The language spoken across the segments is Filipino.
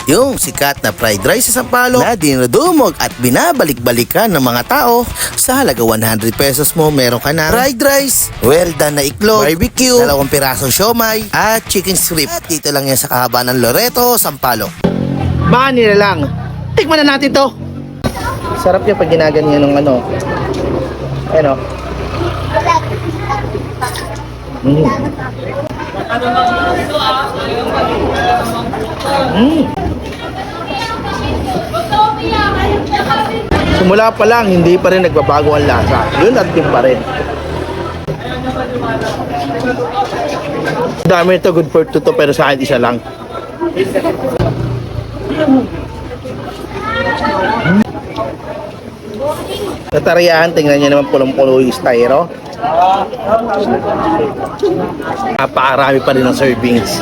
Yung sikat na fried rice sa Sampaloc na dinudumog at binabalik-balikan ng mga tao. Sa halaga 100 pesos mo, meron ka na fried rice, well done na iklog, barbecue, 2 pirasong siomay, at chicken strip. At dito lang yan sa kahabaan ng Loreto, Sampaloc. Baka nila lang. Tikman na natin to. Sarap yan pag ginaganyan ng ano. Ano? Simula pa lang, hindi pa rin nagbabago ang lasa. Yun at yun pa rin. Dami ito, good for two to, pero sa akin isa lang. Natariyahan, tingnan niyo naman pulong-pulo yung styro. Napakarami pa rin ng servings.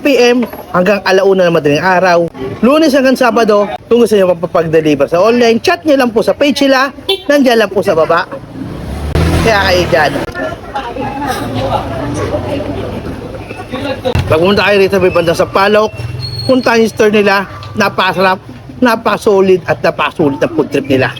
PM hanggang 1:00 na madaling araw. Lunes hanggang Sabado, kung gusto nyo mapapag-deliver sa online, chat nyo lang po sa page nila, nandiyan lang po sa baba. Kaya kayo dyan. Pag pumunta kayo rito may banda sa Sampaloc, punta yung store nila, napasarap, napasolid at napasulit ang food trip nila.